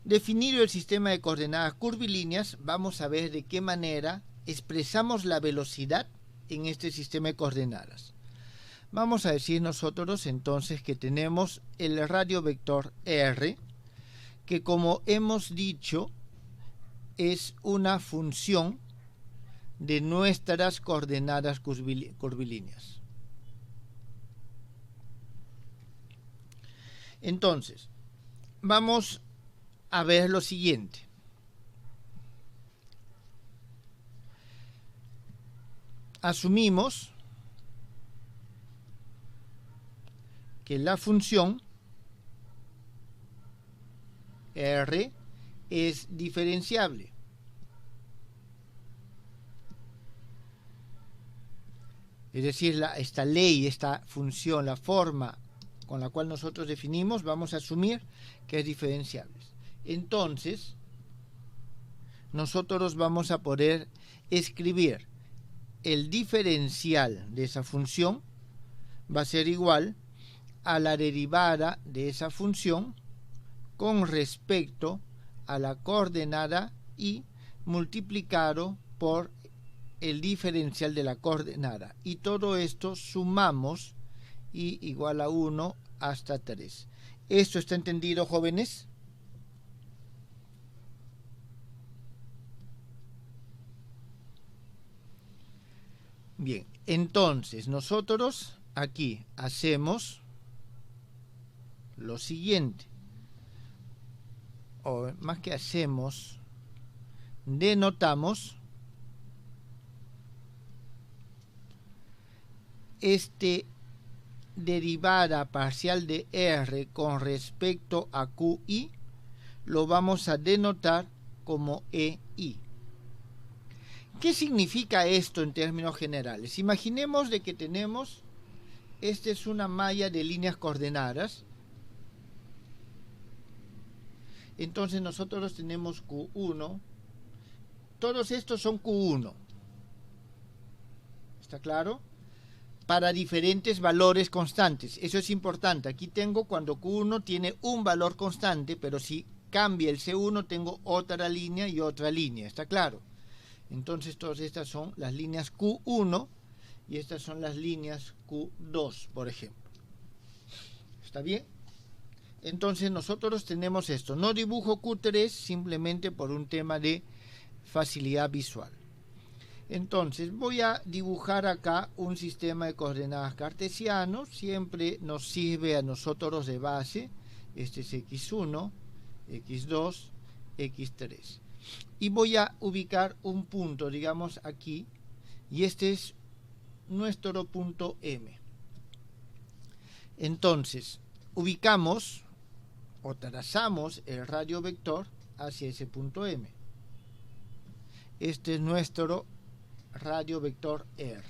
Definido el sistema de coordenadas curvilíneas, vamos a ver de qué manera expresamos la velocidad en este sistema de coordenadas. Vamos a decir nosotros entonces que tenemos el radio vector R, que como hemos dicho es una función de nuestras coordenadas curvilíneas. Entonces, vamos a ver lo siguiente. Asumimos que la función R es diferenciable. Es decir, esta ley, esta función, la forma con la cual nosotros definimos, vamos a asumir que es diferenciable. Entonces, nosotros vamos a poder escribir el diferencial de esa función, va a ser igual a la derivada de esa función con respecto a la coordenada y multiplicado por el diferencial de la coordenada. Y todo esto sumamos y igual a 1 hasta 3. ¿Esto está entendido, jóvenes? Bien, entonces nosotros aquí hacemos lo siguiente, o más que hacemos, denotamos este derivada parcial de R con respecto a QI, lo vamos a denotar como EI. ¿Qué significa esto en términos generales? Imaginemos de que tenemos, esta es una malla de líneas coordenadas. Entonces nosotros tenemos Q1. Todos estos son Q1. ¿Está claro? Para diferentes valores constantes. Eso es importante. Aquí tengo cuando Q1 tiene un valor constante, pero si cambia el C1 tengo otra línea y otra línea. ¿Está claro? Entonces todas estas son las líneas Q1 y estas son las líneas Q2, por ejemplo. ¿Está bien? Entonces nosotros tenemos esto. No dibujo Q3 simplemente por un tema de facilidad visual. Entonces voy a dibujar acá un sistema de coordenadas cartesiano. Siempre nos sirve a nosotros de base. Este es X1, X2, X3. Y voy a ubicar un punto, digamos aquí, y este es nuestro punto M. Entonces, ubicamos o trazamos el radio vector hacia ese punto M. Este es nuestro radio vector R.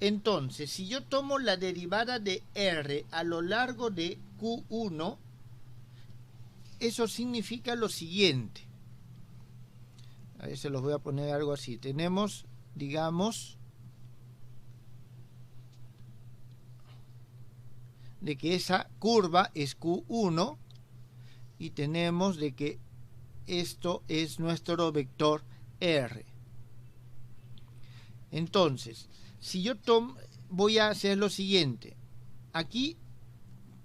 Entonces, si yo tomo la derivada de R a lo largo de Q1, eso significa lo siguiente. A ver, se los voy a poner algo así. Tenemos, digamos, de que esa curva es Q1 y tenemos de que esto es nuestro vector R. Entonces, si yo voy a hacer lo siguiente. Aquí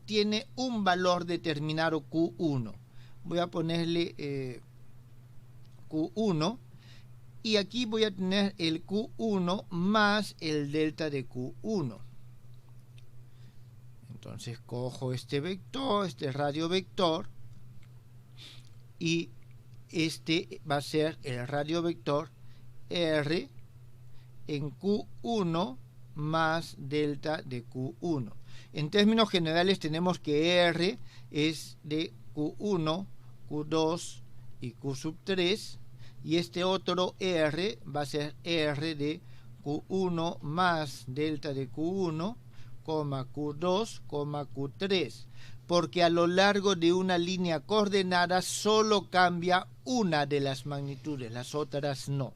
tiene un valor determinado Q1. Voy a ponerle Q1 y aquí voy a tener el Q1 más el delta de Q1. Entonces cojo este vector, este radio vector, y este va a ser el radio vector R en Q1 más delta de Q1. En términos generales tenemos que R es de Q1, Q2 y Q sub 3, y este otro R va a ser R de Q1 más delta de Q1, Q2, Q3, porque a lo largo de una línea coordenada solo cambia una de las magnitudes, las otras no.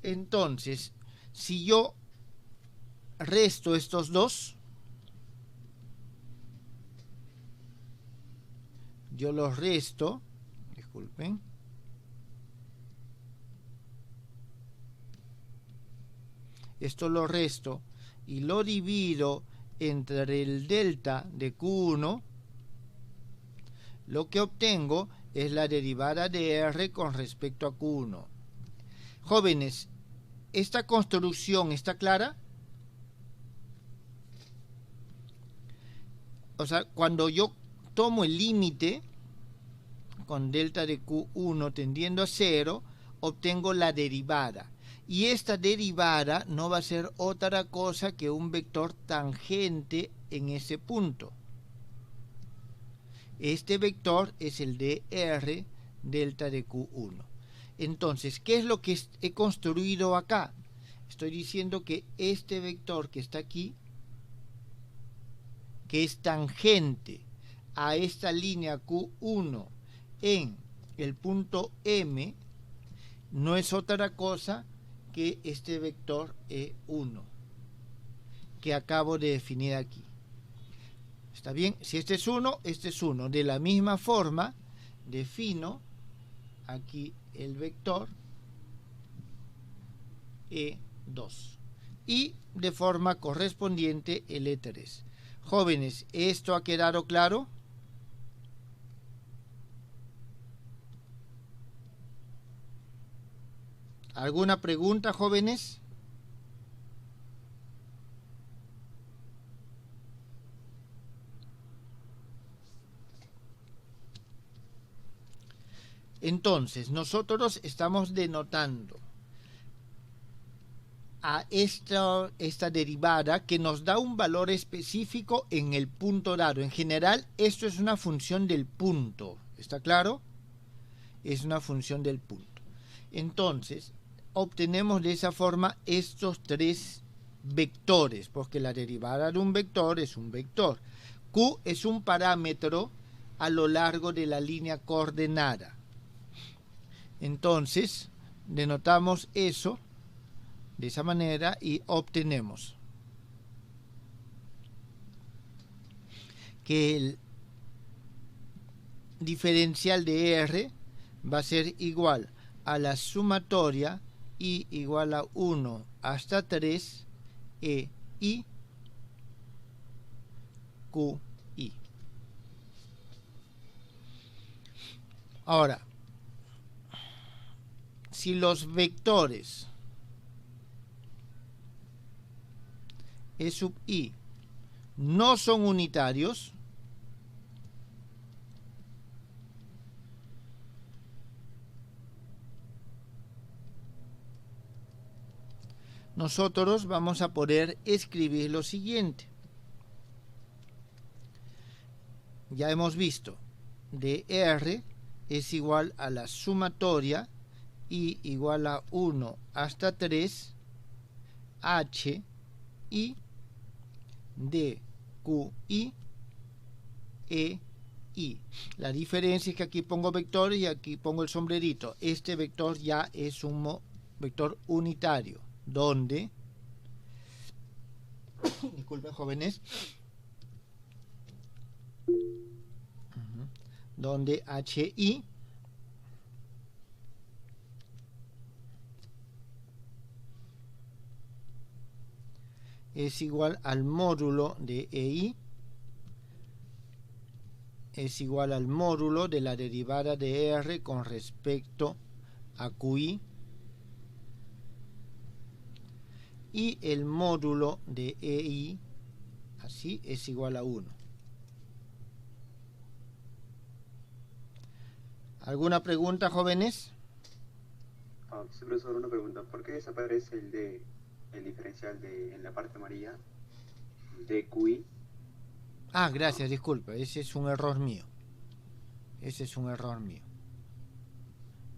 Entonces, si yo resto estos dos, yo los resto, disculpen, esto lo resto y lo divido entre el delta de Q1, lo que obtengo es la derivada de R con respecto a Q1. Jóvenes, ¿esta construcción está clara? O sea, cuando yo tomo el límite con delta de Q1 tendiendo a 0, obtengo la derivada. Y esta derivada no va a ser otra cosa que un vector tangente en ese punto. Este vector es el de R delta de Q1. Entonces, ¿qué es lo que he construido acá? Estoy diciendo que este vector que está aquí, que es tangente a esta línea Q1 en el punto M, no es otra cosa que este vector E1 que acabo de definir aquí. ¿Está bien? Si este es 1, este es 1. De la misma forma, defino aquí el vector E2 y de forma correspondiente el E3. Jóvenes, ¿esto ha quedado claro? ¿Alguna pregunta, jóvenes? Entonces, nosotros estamos denotando a esta derivada que nos da un valor específico en el punto dado. En general, esto es una función del punto. ¿Está claro? Es una función del punto. Entonces, obtenemos de esa forma estos tres vectores, porque la derivada de un vector es un vector. Q es un parámetro a lo largo de la línea coordenada. Entonces, denotamos eso de esa manera y obtenemos que el diferencial de R va a ser igual a la sumatoria I igual a 1 hasta 3 EI QI. Ahora, si los vectores E sub I no son unitarios, nosotros vamos a poder escribir lo siguiente. Ya hemos visto, de R es igual a la sumatoria I igual a 1 hasta 3 H I de QI EI. La diferencia es que aquí pongo vectores y aquí pongo el sombrerito. Este vector ya es un vector unitario, donde, disculpen jóvenes, donde HI es igual al módulo de EI, es igual al módulo de la derivada de R con respecto a QI, y el módulo de EI, así, es igual a 1. ¿Alguna pregunta, jóvenes? Sí, profesor, una pregunta. ¿Por qué desaparece el diferencial en la parte amarilla de QI? Ah, gracias, disculpa, ese es un error mío. Ese es un error mío.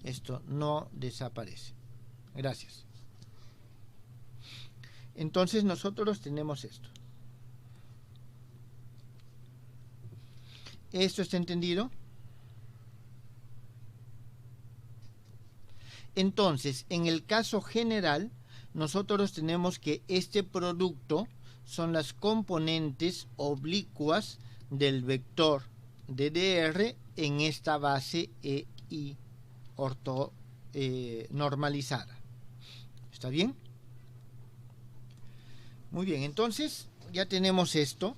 Esto no desaparece. Gracias. Entonces nosotros tenemos esto. ¿Esto está entendido? Entonces, en el caso general, nosotros tenemos que este producto son las componentes oblicuas del vector de dr en esta base EI normalizada. ¿Está bien? Muy bien, entonces ya tenemos esto.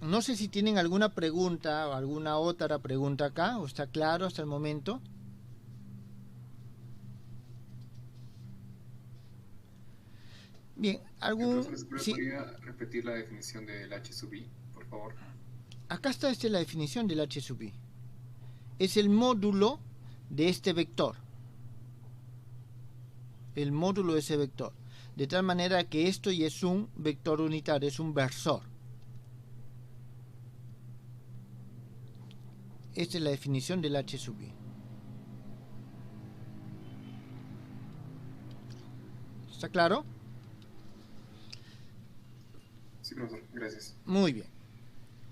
No sé si tienen alguna pregunta o alguna otra pregunta acá, o está claro hasta el momento. Bien, Profesor, sí. ¿podría repetir la definición del H sub I, por favor? Acá está la definición del H sub I. Es el módulo de este vector. El módulo de ese vector. De tal manera que esto ya es un vector unitario, es un versor. Esta es la definición del H sub I. ¿Está claro? Sí, profesor, gracias. Muy bien.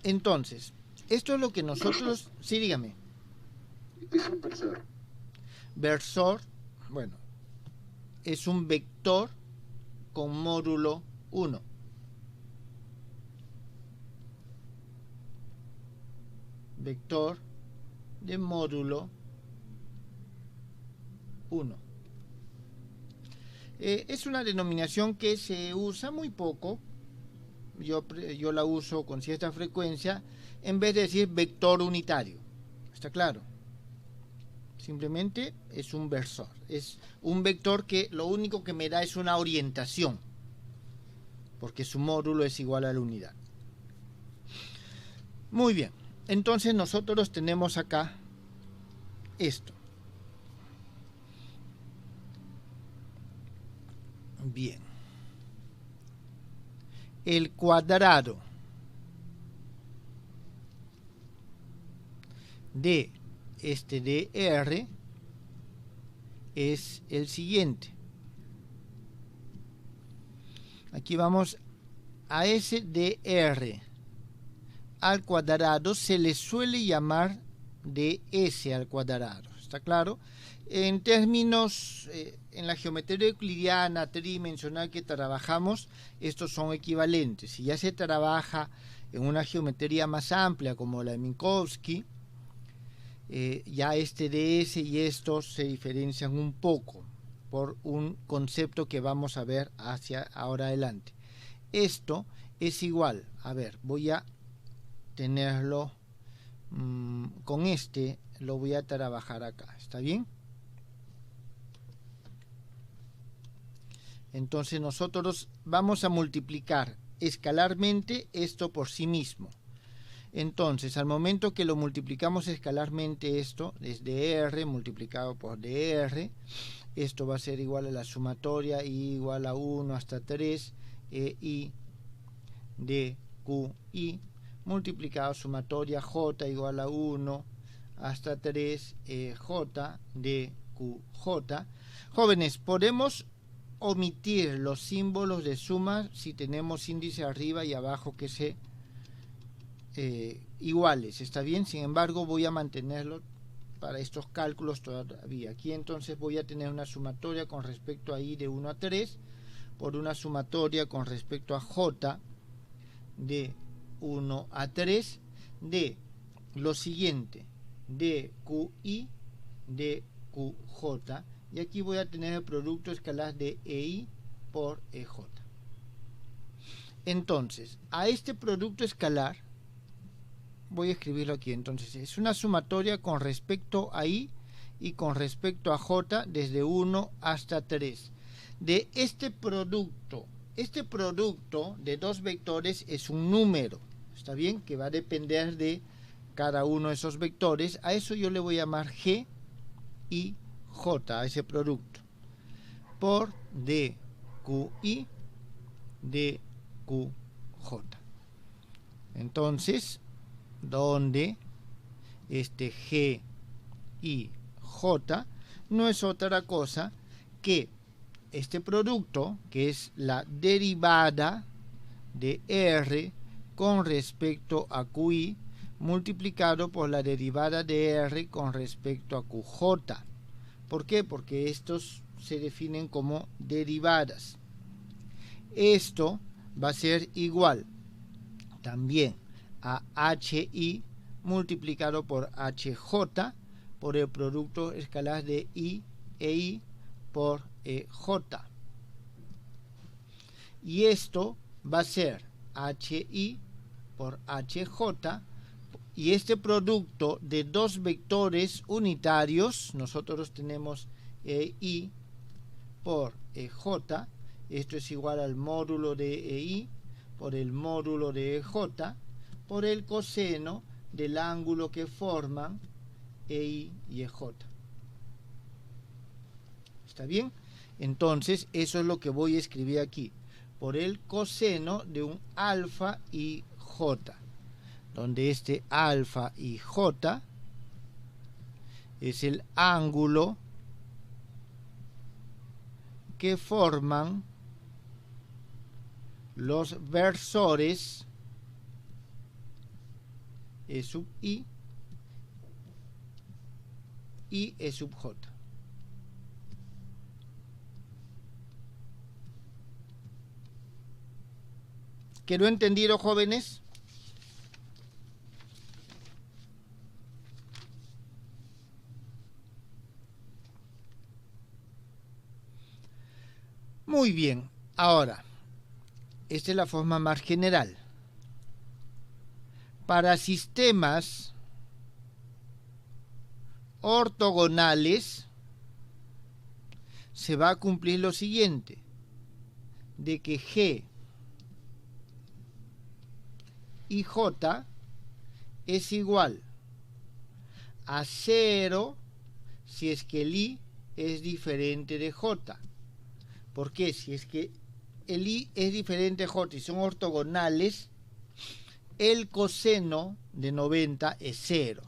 Entonces, esto es lo que nosotros... Sí, dígame. ¿Qué es un versor? Versor, bueno, es un vector con módulo 1. Vector de módulo 1. Es una denominación que se usa muy poco. Yo la uso con cierta frecuencia en vez de decir vector unitario. ¿Está claro? Simplemente es un versor. Es un vector que lo único que me da es una orientación, porque su módulo es igual a la unidad. Muy bien. Entonces nosotros tenemos acá esto. Bien. El cuadrado de este dr es el siguiente. Aquí vamos a ese dr al cuadrado se le suele llamar ds al cuadrado. ¿Está claro? En términos, en la geometría euclidiana tridimensional que trabajamos, estos son equivalentes. Si ya se trabaja en una geometría más amplia como la de Minkowski, ya este ds y estos se diferencian un poco por un concepto que vamos a ver hacia ahora adelante. Esto es igual, a ver, voy a tenerlo con este, lo voy a trabajar acá, ¿está bien? Entonces nosotros vamos a multiplicar escalarmente esto por sí mismo. Entonces, al momento que lo multiplicamos escalarmente, esto es dr multiplicado por dr, esto va a ser igual a la sumatoria i igual a 1 hasta 3 i de qi multiplicado sumatoria j igual a 1 hasta 3 j de qj. Jóvenes, podemos omitir los símbolos de suma si tenemos índice arriba y abajo que se iguales, ¿está bien? Sin embargo, voy a mantenerlo para estos cálculos todavía. Aquí entonces voy a tener una sumatoria con respecto a i de 1 a 3 por una sumatoria con respecto a j de 1 a 3 de lo siguiente, de qi de qj, y aquí voy a tener el producto escalar de ei por ej. Entonces, a este producto escalar voy a escribirlo aquí. Entonces es una sumatoria con respecto a i y con respecto a j desde 1 hasta 3 de este producto de dos vectores es un número, ¿está bien? Que va a depender de cada uno de esos vectores. A eso yo le voy a llamar g y j, a ese producto, por dqi de qj. Entonces, donde este g y j no es otra cosa que este producto, que es la derivada de r con respecto a qi multiplicado por la derivada de r con respecto a qj. ¿Por qué? Porque estos se definen como derivadas. Esto va a ser igual también a HI multiplicado por HJ por el producto escalar de I e I por J. Y esto va a ser HI por HJ, y este producto de dos vectores unitarios, nosotros tenemos I por J, esto es igual al módulo de I por el módulo de J, por el coseno del ángulo que forman EI y EJ. ¿Está bien? Entonces, eso es lo que voy a escribir aquí, por el coseno de un alfa y J, donde este alfa y J es el ángulo que forman los versores E sub I y E sub J. ¿Quedó entendido, jóvenes? Muy bien. Ahora, esta es la forma más general. Para sistemas ortogonales se va a cumplir lo siguiente, de que G y J es igual a 0 si es que el I es diferente de J. ¿Por qué? Si es que el I es diferente de J y son ortogonales, el coseno de 90 es 0.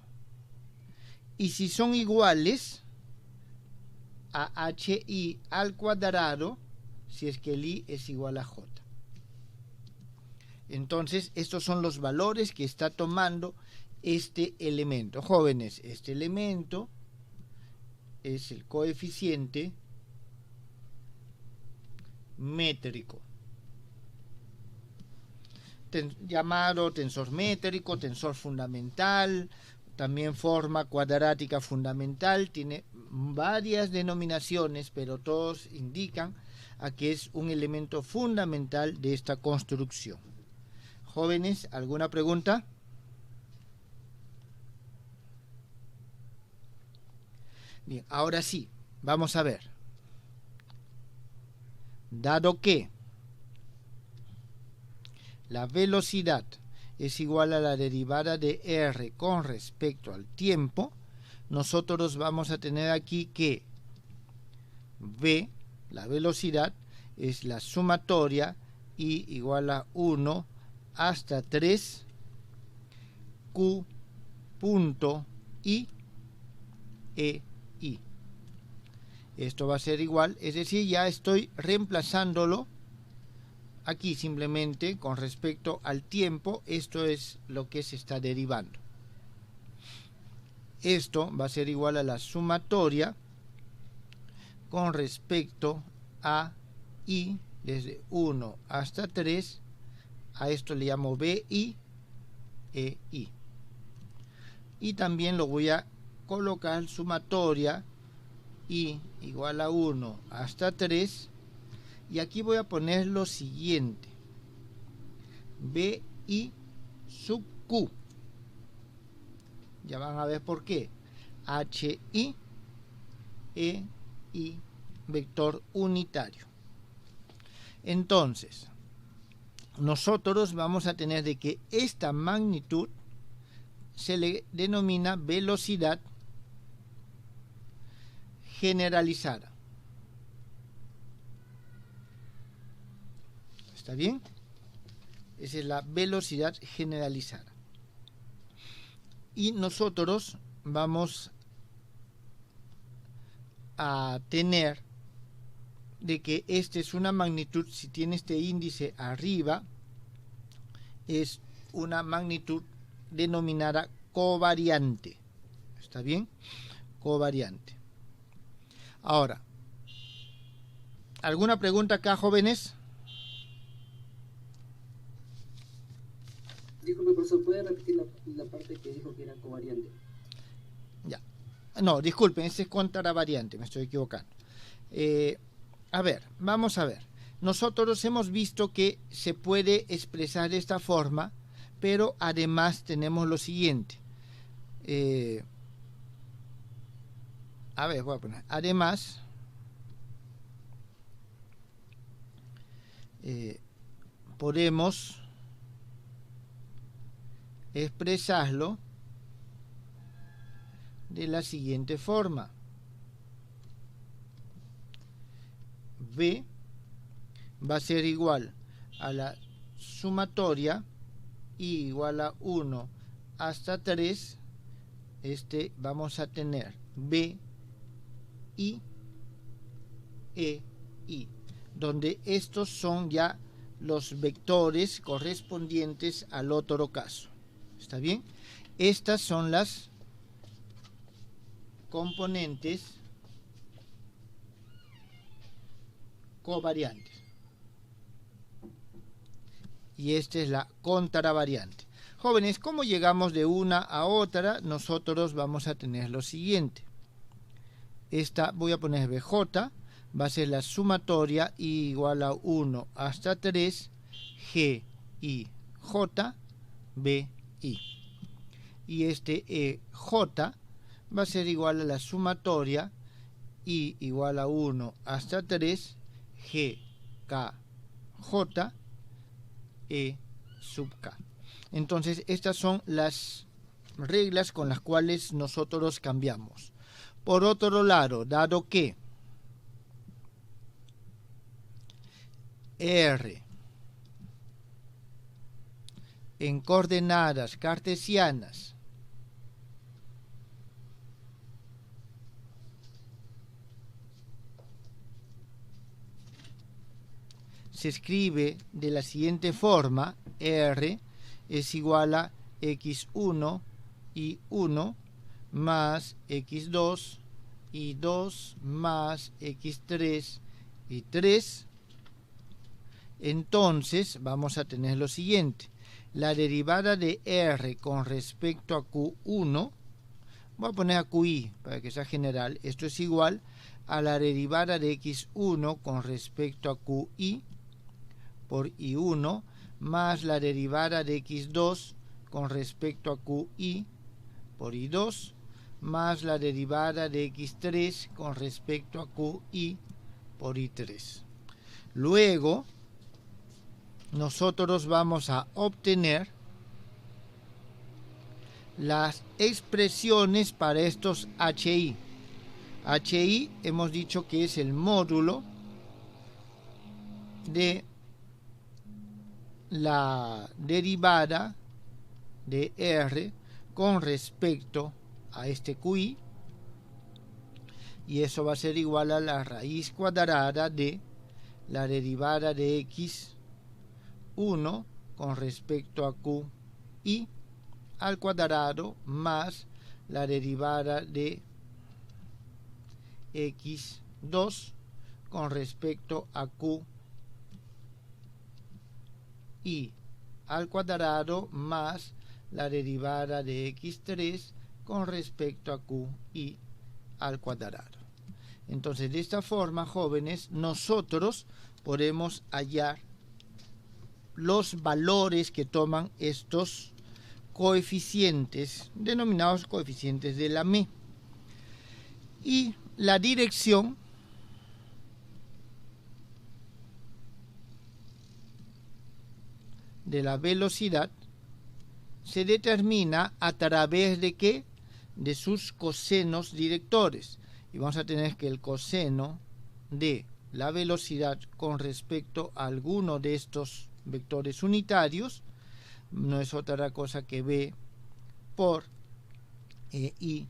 Y si son iguales a HI al cuadrado, si es que el I es igual a J. Entonces, estos son los valores que está tomando este elemento. Jóvenes, este elemento es el coeficiente métrico, llamado tensor métrico, tensor fundamental, también forma cuadrática fundamental, tiene varias denominaciones, pero todos indican a que es un elemento fundamental de esta construcción. Jóvenes, ¿alguna pregunta? Bien, ahora sí, vamos a ver. Dado que la velocidad es igual a la derivada de R con respecto al tiempo, nosotros vamos a tener aquí que V, la velocidad, es la sumatoria I igual a 1 hasta 3 Q punto I E I. Esto va a ser igual, es decir, ya estoy reemplazándolo aquí simplemente con respecto al tiempo. Esto es lo que se está derivando. Esto va a ser igual a la sumatoria con respecto a I desde 1 hasta 3. A esto le llamo BI e I. Y también lo voy a colocar sumatoria I igual a 1 hasta 3. Y aquí voy a poner lo siguiente. BI sub Q. Ya van a ver por qué. HI E I vector unitario. Entonces, nosotros vamos a tener de que esta magnitud se le denomina velocidad generalizada. ¿Está bien? Esa es la velocidad generalizada. Y nosotros vamos a tener de que esta es una magnitud, si tiene este índice arriba, es una magnitud denominada covariante. ¿Está bien? Covariante. Ahora, ¿alguna pregunta acá, jóvenes? Disculpe, profesor, ¿puede repetir la parte que dijo que era covariante? Ya. No, disculpen, ese es contravariante, me estoy equivocando. A ver, vamos a ver. Nosotros hemos visto que se puede expresar de esta forma, pero además tenemos lo siguiente. A ver, voy a poner. Además, podemos expresarlo de la siguiente forma. B va a ser igual a la sumatoria I igual a 1 hasta 3. Vamos a tener B, I, E, I, donde estos son ya los vectores correspondientes al otro caso. ¿Está bien? Estas son las componentes covariantes. Y esta es la contravariante. Jóvenes, ¿cómo llegamos de una a otra? Nosotros vamos a tener lo siguiente. Esta voy a poner BJ, va a ser la sumatoria I igual a 1 hasta 3, G, I, J, B, I. Y EJ va a ser igual a la sumatoria I igual a 1 hasta 3, G, K, J, E sub K. Entonces, estas son las reglas con las cuales nosotros cambiamos. Por otro lado, dado que R en coordenadas cartesianas se escribe de la siguiente forma: R es igual a x1 y 1 más x2 y 2 más x3 y 3. Entonces vamos a tener lo siguiente: la derivada de R con respecto a Q1, voy a poner a QI para que sea general, esto es igual a la derivada de x1 con respecto a QI por I1 más la derivada de x2 con respecto a QI por I2 más la derivada de x3 con respecto a QI por I3. Luego, nosotros vamos a obtener las expresiones para estos HI. HI hemos dicho que es el módulo de la derivada de R con respecto a este QI, y eso va a ser igual a la raíz cuadrada de la derivada de x1 con respecto a QI al cuadrado más la derivada de x2 con respecto a QI al cuadrado más la derivada de x3 con respecto a QI al cuadrado. Entonces, de esta forma, jóvenes, nosotros podemos hallar los valores que toman estos coeficientes, denominados coeficientes de la M. Y la dirección de la velocidad se determina a través de ¿qué? De sus cosenos directores. Y vamos a tener que el coseno de la velocidad con respecto a alguno de estos vectores unitarios no es otra cosa que B por I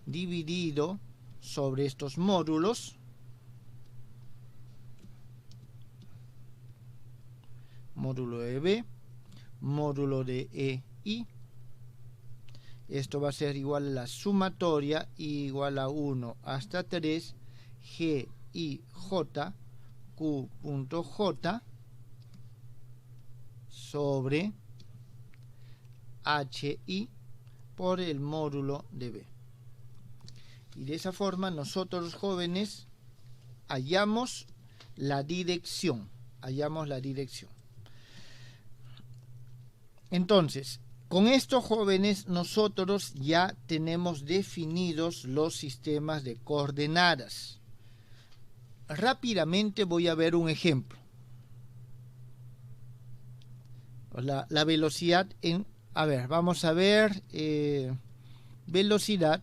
dividido sobre estos módulos módulo de B, módulo de EI. Esto va a ser igual a la sumatoria igual a 1 hasta 3 G I J Q.J sobre HI por el módulo de B. Y de esa forma nosotros los jóvenes hallamos la dirección. Entonces, con estos jóvenes nosotros ya tenemos definidos los sistemas de coordenadas. Rápidamente voy a ver un ejemplo. La velocidad en... A ver, vamos a ver velocidad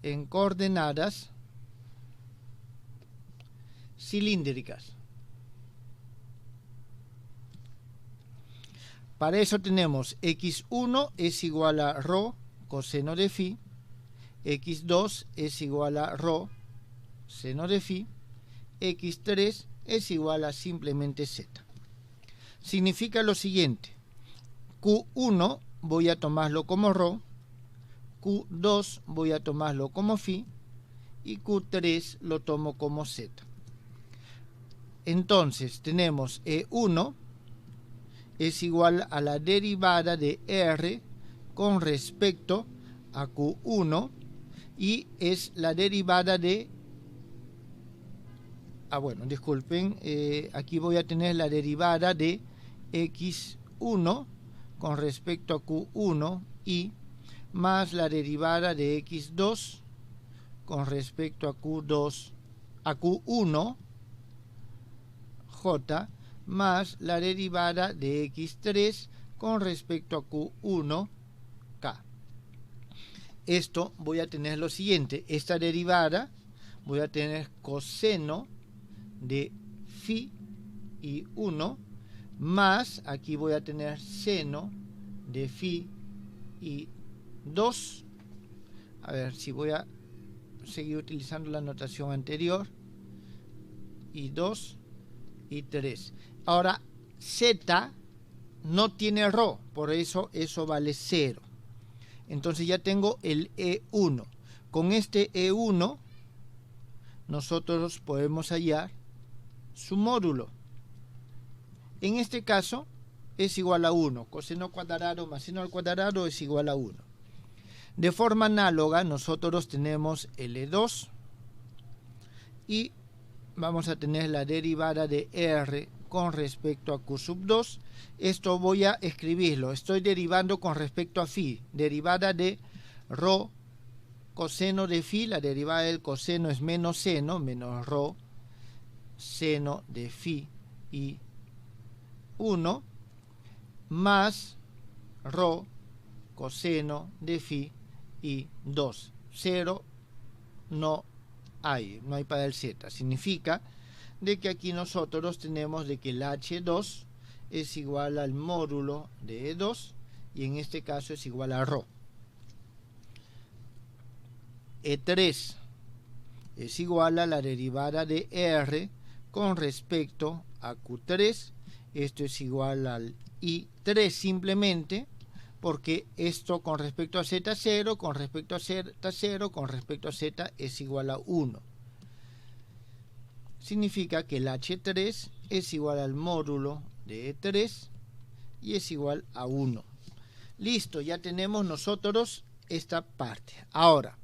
en coordenadas cilíndricas. Para eso tenemos x1 es igual a ρ coseno de phi, x2 es igual a ρ seno de phi, x3 es igual a simplemente z. Significa lo siguiente: q1 voy a tomarlo como ρ, q2 voy a tomarlo como phi y q3 lo tomo como z. Entonces tenemos E1 es igual a la derivada de R con respecto a Q1 y es la derivada de... disculpen, aquí voy a tener la derivada de X1 con respecto a Q1 y más la derivada de X2 con respecto a Q1 J más la derivada de x3 con respecto a q1 k. Esto voy a tener lo siguiente: esta derivada voy a tener coseno de phi y 1 más, aquí voy a tener seno de phi y 2. A ver si voy a seguir utilizando la notación anterior, y 2 y 3. Ahora z no tiene ρ, por eso vale 0. Entonces ya tengo el E1. Con este E1 nosotros podemos hallar su módulo. En este caso es igual a 1. Coseno cuadrado más seno al cuadrado es igual a 1. De forma análoga nosotros tenemos el E2 y vamos a tener la derivada de R con respecto a Q sub 2. Esto voy a escribirlo. Estoy derivando con respecto a phi. Derivada de ρ coseno de phi. La derivada del coseno es menos seno, menos ρ seno de phi y 1 más ρ coseno de phi y 2. 0 no hay para el z. Significa de que aquí nosotros tenemos de que el H2 es igual al módulo de E2 y en este caso es igual a ρ. E3 es igual a la derivada de R con respecto a Q3. Esto es igual al I3 simplemente, porque esto con respecto a Z0, con respecto a Z0, con respecto a Z es igual a 1. Significa que el H3 es igual al módulo de E3 y es igual a 1. Listo, ya tenemos nosotros esta parte. Ahora,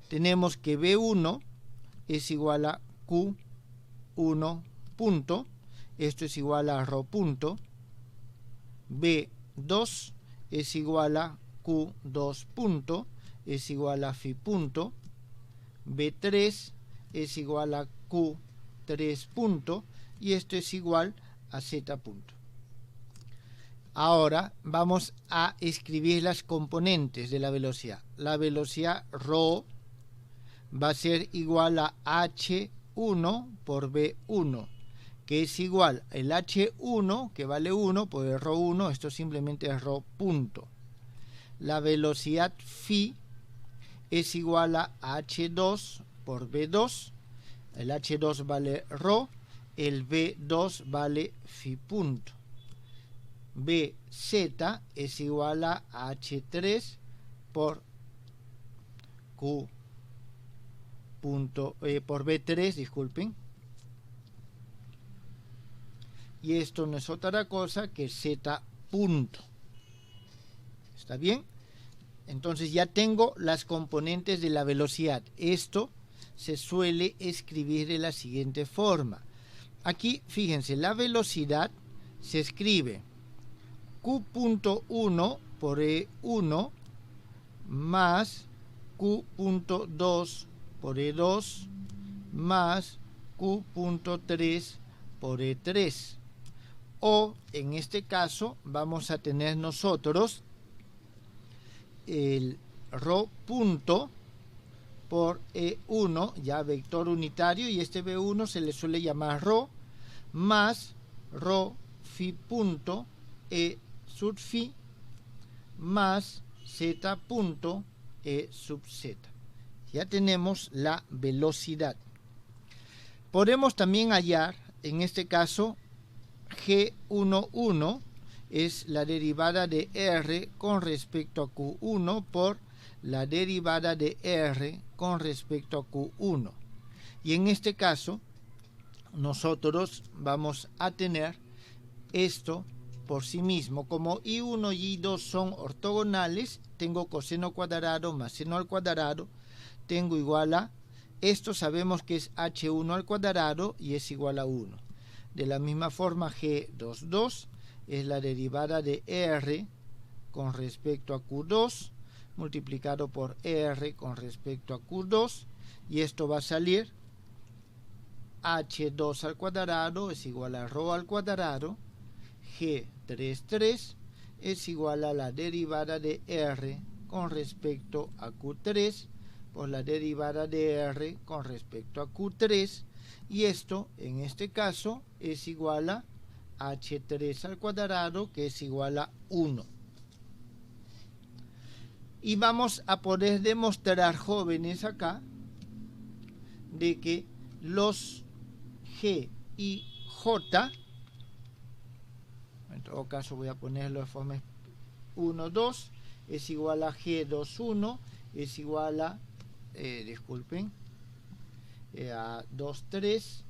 tenemos que B1 es igual a Q1 punto. Esto es igual a ρ punto. B2 es igual a Q2 punto. Es igual a phi punto. B3 es igual a Q3 punto. Y esto es igual a Z punto. Ahora vamos a escribir las componentes de la velocidad. La velocidad ρ va a ser igual a H1 por B1, que es igual el H1, que vale 1, por el ρ1, esto simplemente es ρ punto. La velocidad phi es igual a H2 por B2, el H2 vale ρ, el B2 vale phi punto. Bz es igual a H3 por Q punto, por B3, disculpen. y esto no es otra cosa que z punto. ¿Está bien? Entonces ya tengo las componentes de la velocidad. Esto se suele escribir de la siguiente forma. Aquí, fíjense, la velocidad se escribe Q.1 por E1 más Q.2 por E2 más Q.3 por E3. O, en este caso, vamos a tener nosotros el ρ punto por E1, ya vector unitario, y este V1 se le suele llamar ρ, más ρ phi punto E sub phi, más z punto E sub z. Ya tenemos la velocidad. Podemos también hallar, en este caso, G11 es la derivada de R con respecto a Q1 por la derivada de R con respecto a Q1. Y en este caso, nosotros vamos a tener esto por sí mismo. Como I1 y I2 son ortogonales, tengo coseno cuadrado más seno al cuadrado, tengo igual a, esto sabemos que es H1 al cuadrado y es igual a 1. De la misma forma, G22 es la derivada de R con respecto a Q2 multiplicado por R con respecto a Q2, y esto va a salir H2 al cuadrado es igual a ρ al cuadrado, G33 es igual a la derivada de R con respecto a Q3 por la derivada de R con respecto a Q3, y esto en este caso es igual a H3 al cuadrado, que es igual a 1. Y vamos a poder demostrar, jóvenes, acá, de que los G y J, en todo caso voy a ponerlo de forma 1, 2, es igual a G21, es igual a, a 2, 3,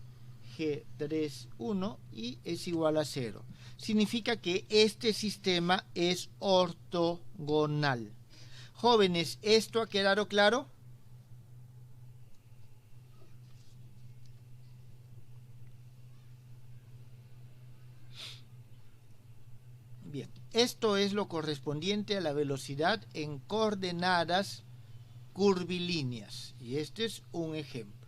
G3, 1 y es igual a 0. Significa que este sistema es ortogonal. Jóvenes, ¿esto ha quedado claro? Bien, esto es lo correspondiente a la velocidad en coordenadas curvilíneas, y este es un ejemplo.